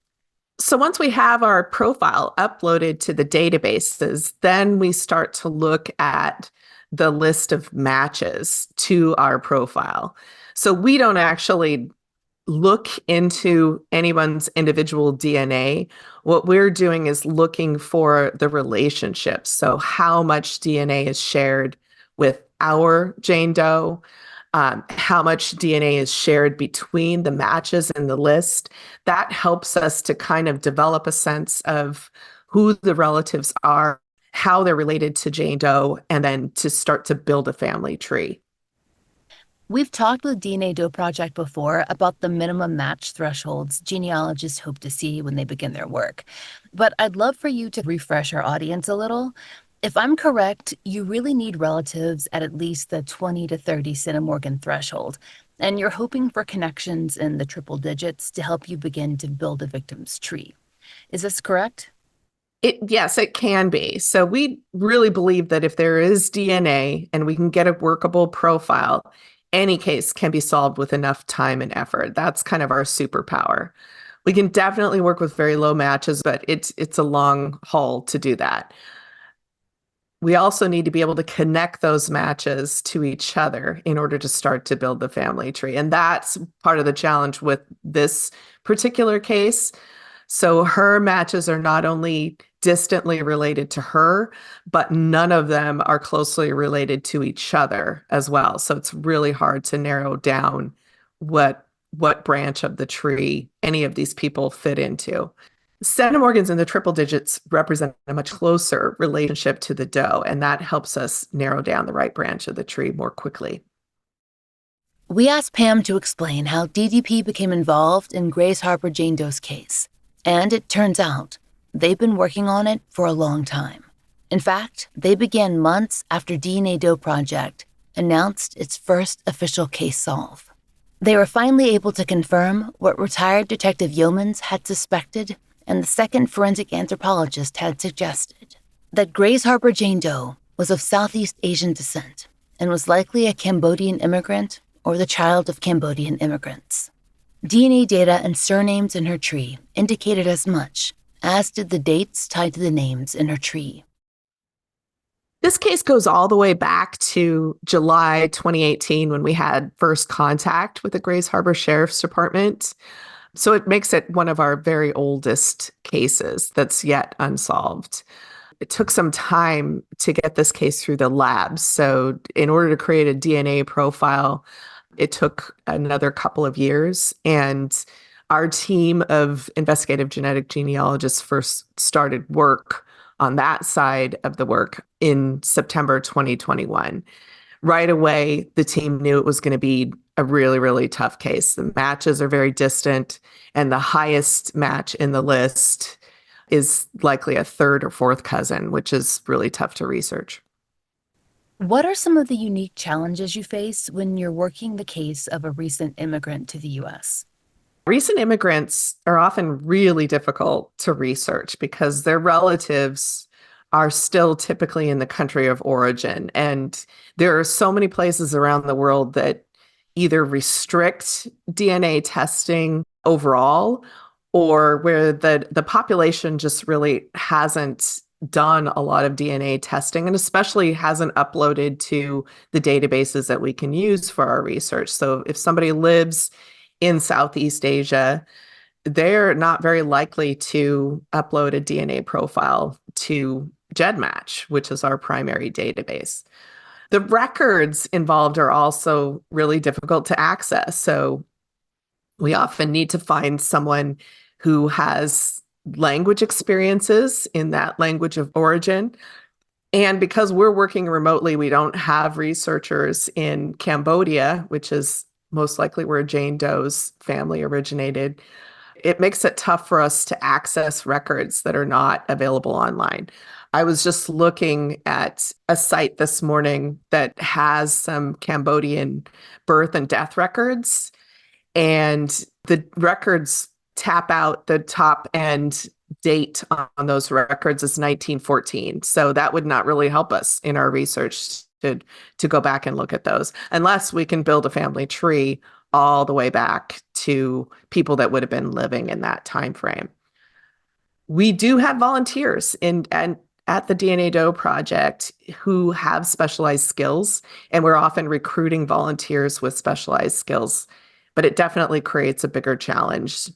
So once we have our profile uploaded to the databases, then we start to look at the list of matches to our profile. So we don't actually look into anyone's individual DNA. What we're doing is looking for the relationships. So how much DNA is shared with our Jane Doe, how much DNA is shared between the matches in the list. That helps us to kind of develop a sense of who the relatives are, how they're related to Jane Doe, and then to start to build a family tree. We've talked with DNA Doe Project before about the minimum match thresholds genealogists hope to see when they begin their work. But I'd love for you to refresh our audience a little. If I'm correct, you really need relatives at least the 20 to 30 centimorgan threshold, and you're hoping for connections in the triple digits to help you begin to build a victim's tree. Is this correct? Yes, it can be. So we really believe that if there is DNA and we can get a workable profile, any case can be solved with enough time and effort. That's kind of our superpower. We can definitely work with very low matches, but it's a long haul to do that. We also need to be able to connect those matches to each other in order to start to build the family tree. And that's part of the challenge with this particular case. So her matches are not only distantly related to her, but none of them are closely related to each other as well. So it's really hard to narrow down what branch of the tree any of these people fit into. Centimorgans in the triple digits represent a much closer relationship to the Doe, and that helps us narrow down the right branch of the tree more quickly. We asked Pam to explain how DDP became involved in Grays Harbor Jane Doe's case. And it turns out they've been working on it for a long time. In fact, they began months after DNA Doe Project announced its first official case solve. They were finally able to confirm what retired Detective Yeomans had suspected and the second forensic anthropologist had suggested, that Grays Harbor Jane Doe was of Southeast Asian descent and was likely a Cambodian immigrant or the child of Cambodian immigrants. DNA data and surnames in her tree indicated as much, as did the dates tied to the names in her tree. This case goes all the way back to July 2018 when we had first contact with the Grays Harbor Sheriff's Department. So it makes it one of our very oldest cases that's yet unsolved. It took some time to get this case through the labs. So in order to create a DNA profile, it took another couple of years. And our team of investigative genetic genealogists first started work on that side of the work in September 2021. Right away, the team knew it was going to be a really, really tough case. The matches are very distant, and the highest match in the list is likely a third or fourth cousin, which is really tough to research. What are some of the unique challenges you face when you're working the case of a recent immigrant to the U.S.? Recent immigrants are often really difficult to research because their relatives are still typically in the country of origin. And there are so many places around the world that either restrict DNA testing overall or where the population just really hasn't done a lot of DNA testing and especially hasn't uploaded to the databases that we can use for our research. So if somebody lives in Southeast Asia, they're not very likely to upload a DNA profile to GEDmatch, which is our primary database. The records involved are also really difficult to access. So we often need to find someone who has language experiences in that language of origin. And because we're working remotely, we don't have researchers in Cambodia, which is most likely where Jane Doe's family originated. It makes it tough for us to access records that are not available online. I was just looking at a site this morning that has some Cambodian birth and death records, and the records tap out the top end date on those records is 1914. So that would not really help us in our research to go back and look at those, unless we can build a family tree all the way back to people that would have been living in that time frame. We do have volunteers, and at the DNA Doe Project who have specialized skills, and we're often recruiting volunteers with specialized skills, but it definitely creates a bigger challenge.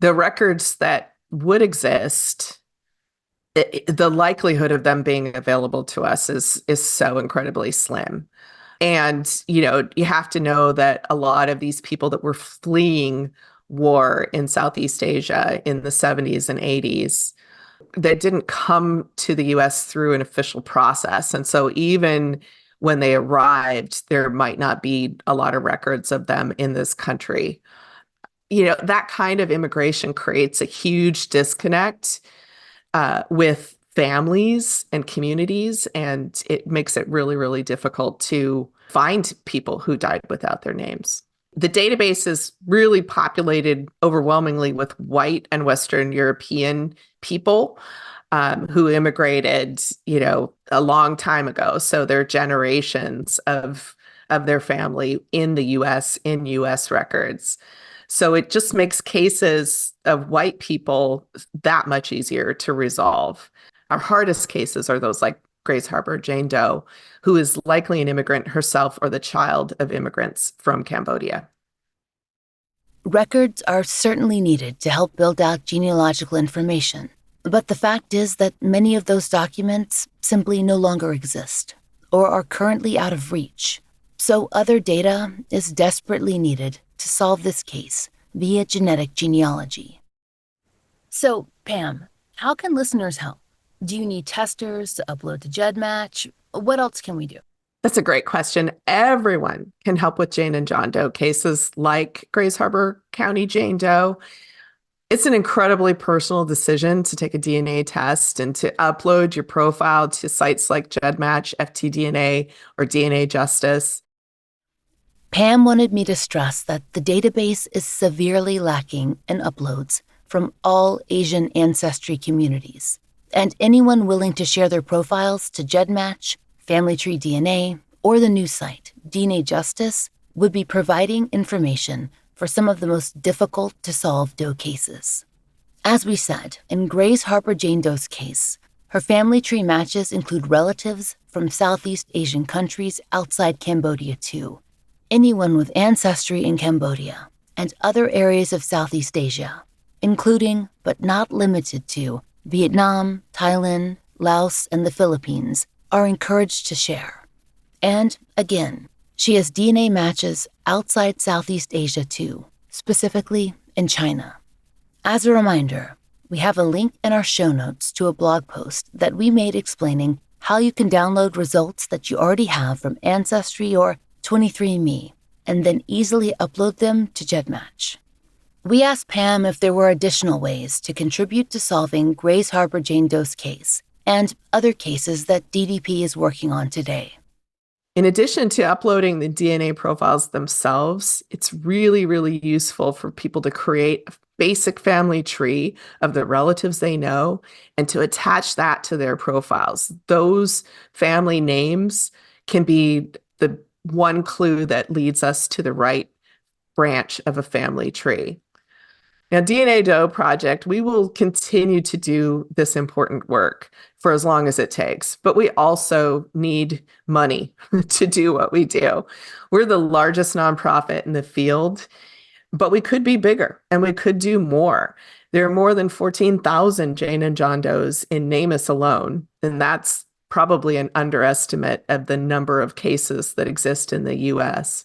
The records that would exist, the likelihood of them being available to us is so incredibly slim. And, you have to know that a lot of these people that were fleeing war in Southeast Asia in the 70s and 80s, that didn't come to the US through an official process. And so even when they arrived, there might not be a lot of records of them in this country. That kind of immigration creates a huge disconnect with families and communities, and it makes it really, really difficult to find people who died without their names. The database is really populated overwhelmingly with white and Western European people who immigrated, a long time ago. So they're generations of their family in the US, in US records. So it just makes cases of white people that much easier to resolve. Our hardest cases are those like Grays Harbor Jane Doe, who is likely an immigrant herself or the child of immigrants from Cambodia. Records are certainly needed to help build out genealogical information, but the fact is that many of those documents simply no longer exist or are currently out of reach. So other data is desperately needed to solve this case via genetic genealogy. So, Pam, how can listeners help? Do you need testers to upload to GEDmatch? What else can we do? That's a great question. Everyone can help with Jane and John Doe cases like Grays Harbor County Jane Doe. It's an incredibly personal decision to take a DNA test and to upload your profile to sites like GEDmatch, FTDNA, or DNA Justice. Pam wanted me to stress that the database is severely lacking in uploads from all Asian ancestry communities, and anyone willing to share their profiles to GEDmatch, Family Tree DNA, or the new site, DNA Justice, would be providing information for some of the most difficult to solve Doe cases. As we said, in Grays Harbor Jane Doe's case, her family tree matches include relatives from Southeast Asian countries outside Cambodia too. Anyone with ancestry in Cambodia and other areas of Southeast Asia, including but not limited to Vietnam, Thailand, Laos, and the Philippines, are encouraged to share. And again, she has DNA matches outside Southeast Asia too, specifically in China. As a reminder, we have a link in our show notes to a blog post that we made explaining how you can download results that you already have from Ancestry or 23andMe, and then easily upload them to GEDmatch. We asked Pam if there were additional ways to contribute to solving Grays Harbor Jane Doe's case and other cases that DDP is working on today. In addition to uploading the DNA profiles themselves, it's really, really useful for people to create a basic family tree of the relatives they know and to attach that to their profiles. Those family names can be the one clue that leads us to the right branch of a family tree. Now, DNA Doe Project, we will continue to do this important work for as long as it takes, but we also need money to do what we do. We're the largest nonprofit in the field, but we could be bigger and we could do more. There are more than 14,000 Jane and John Does in NamUs alone, and that's probably an underestimate of the number of cases that exist in the US.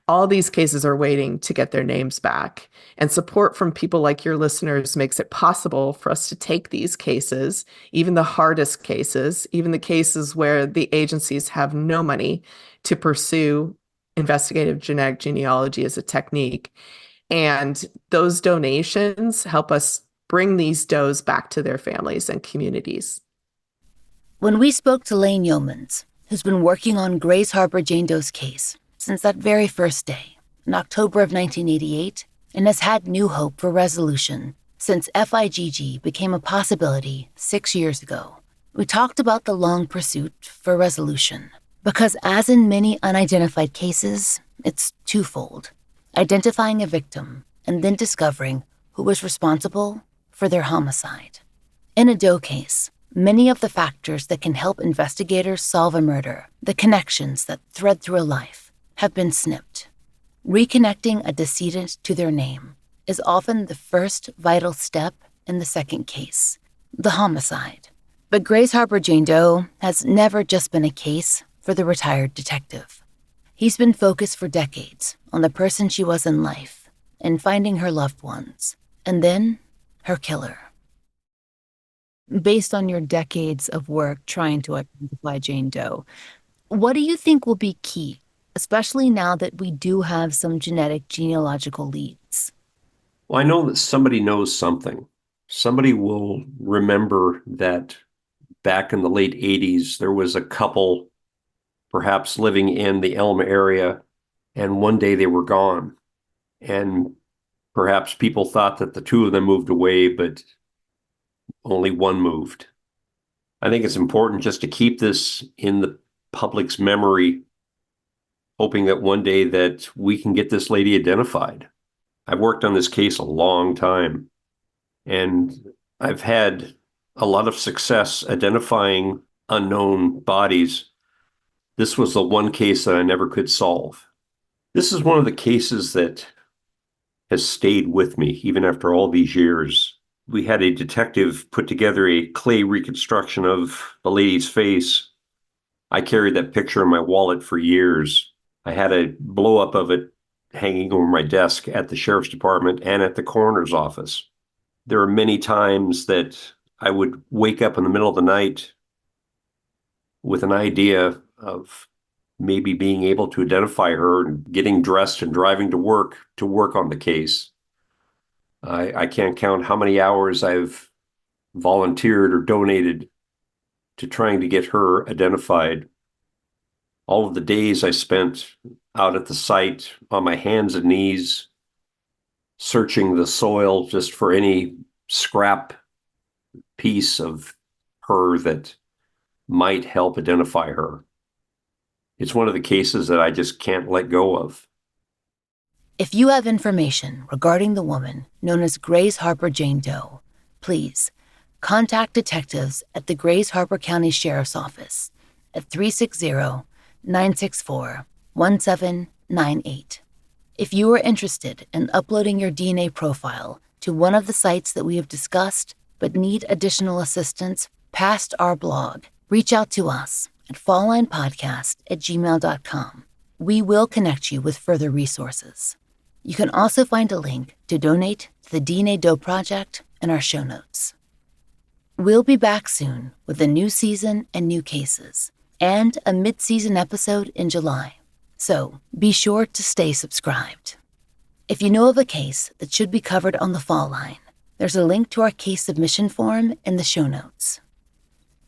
All these cases are waiting to get their names back, and support from people like your listeners makes it possible for us to take these cases, even the hardest cases, even the cases where the agencies have no money to pursue investigative genetic genealogy as a technique. And those donations help us bring these does back to their families and communities. When we spoke to Lane Yeomans, who's been working on Grays Harbor Jane Doe's case since that very first day, in October of 1988, and has had new hope for resolution since FIGG became a possibility 6 years ago, we talked about the long pursuit for resolution. Because as in many unidentified cases, it's twofold: identifying a victim and then discovering who was responsible for their homicide. In a Doe case, many of the factors that can help investigators solve a murder, the connections that thread through a life, have been snipped. Reconnecting a decedent to their name is often the first vital step in the second case, the homicide. But Grays Harbor Jane Doe has never just been a case for the retired detective. He's been focused for decades on the person she was in life and finding her loved ones, and then her killer. Based on your decades of work trying to identify Jane Doe, what do you think will be key, especially now that we do have some genetic genealogical leads? Well, I know that somebody knows something. Somebody will remember that back in the late 80s, there was a couple perhaps living in the Elma area, and one day they were gone. And perhaps people thought that the two of them moved away, but only one moved. I think it's important just to keep this in the public's memory, hoping that one day that we can get this lady identified. I've worked on this case a long time, and I've had a lot of success identifying unknown bodies. This was the one case that I never could solve. This is one of the cases that has stayed with me even after all these years. We had a detective put together a clay reconstruction of the lady's face. I carried that picture in my wallet for years. I had a blow-up of it hanging over my desk at the sheriff's department and at the coroner's office. There are many times that I would wake up in the middle of the night with an idea of maybe being able to identify her and getting dressed and driving to work on the case. I can't count how many hours I've volunteered or donated to trying to get her identified. All of the days I spent out at the site on my hands and knees, searching the soil just for any scrap piece of her that might help identify her. It's one of the cases that I just can't let go of. If you have information regarding the woman known as Grays Harbor Jane Doe, please contact detectives at the Grays Harbor County Sheriff's Office at 360-964-1798. If you are interested in uploading your DNA profile to one of the sites that we have discussed but need additional assistance past our blog, reach out to us at falllinepodcast@gmail.com. We will connect you with further resources. You can also find a link to donate to the DNA Doe Project in our show notes. We'll be back soon with a new season and new cases, and a mid-season episode in July. So be sure to stay subscribed. If you know of a case that should be covered on the Fall Line, there's a link to our case submission form in the show notes.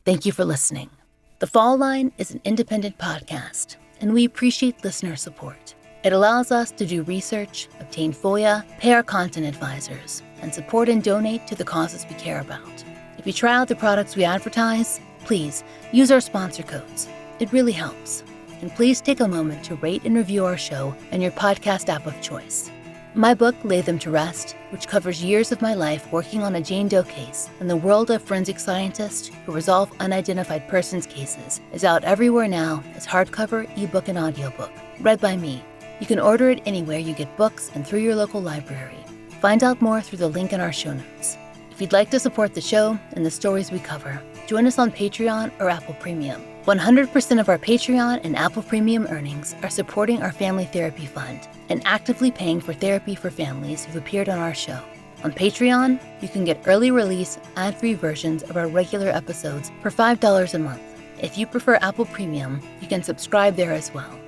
Thank you for listening. The Fall Line is an independent podcast, and we appreciate listener support. It allows us to do research, obtain FOIA, pay our content advisors, and support and donate to the causes we care about. If you try out the products we advertise, please use our sponsor codes. It really helps. And please take a moment to rate and review our show on your podcast app of choice. My book, Lay Them to Rest, which covers years of my life working on a Jane Doe case in the world of forensic scientists who resolve unidentified persons cases, is out everywhere now as hardcover, ebook, and audiobook, read by me. You can order it anywhere you get books and through your local library. Find out more through the link in our show notes. If you'd like to support the show and the stories we cover, join us on Patreon or Apple Premium. 100% of our Patreon and Apple Premium earnings are supporting our Family Therapy Fund and actively paying for therapy for families who've appeared on our show. On Patreon, you can get early release, ad-free versions of our regular episodes for $5 a month. If you prefer Apple Premium, you can subscribe there as well.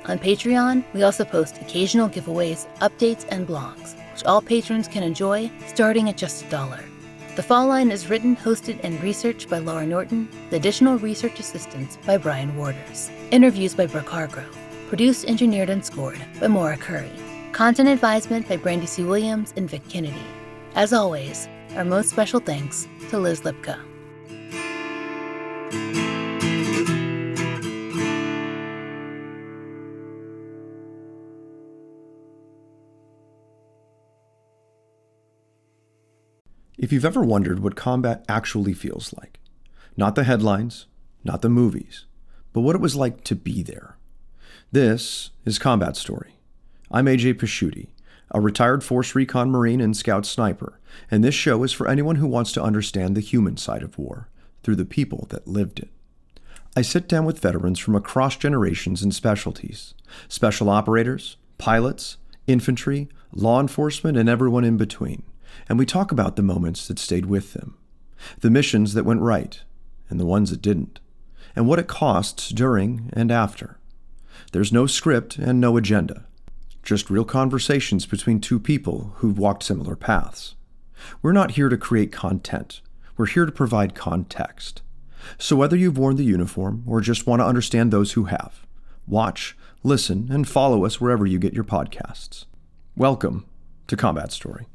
On Patreon, we also post occasional giveaways, updates, and blogs, which all patrons can enjoy starting at just $1. The Fall Line is written, hosted, and researched by Laura Norton, with additional research assistance by Brian Waters. Interviews by Brooke Hargrove. Produced, engineered, and scored by Maura Curry. Content advisement by Brandy C. Williams and Vic Kennedy. As always, our most special thanks to Liz Lipka. If you've ever wondered what combat actually feels like, Not the headlines, not the movies, but what it was like to be there. This is Combat Story. I'm AJ Pasciuti, a retired Force Recon Marine and Scout Sniper, and this show is for anyone who wants to understand the human side of war through the people that lived it. I sit down with veterans from across generations and specialties, special operators, pilots, infantry, law enforcement, and everyone in between, and we talk about the moments that stayed with them, the missions that went right, and the ones that didn't, and what it costs during and after. There's no script and no agenda, just real conversations between two people who've walked similar paths. We're not here to create content. We're here to provide context. So whether you've worn the uniform or just want to understand those who have, watch, listen, and follow us wherever you get your podcasts. Welcome to Combat Story.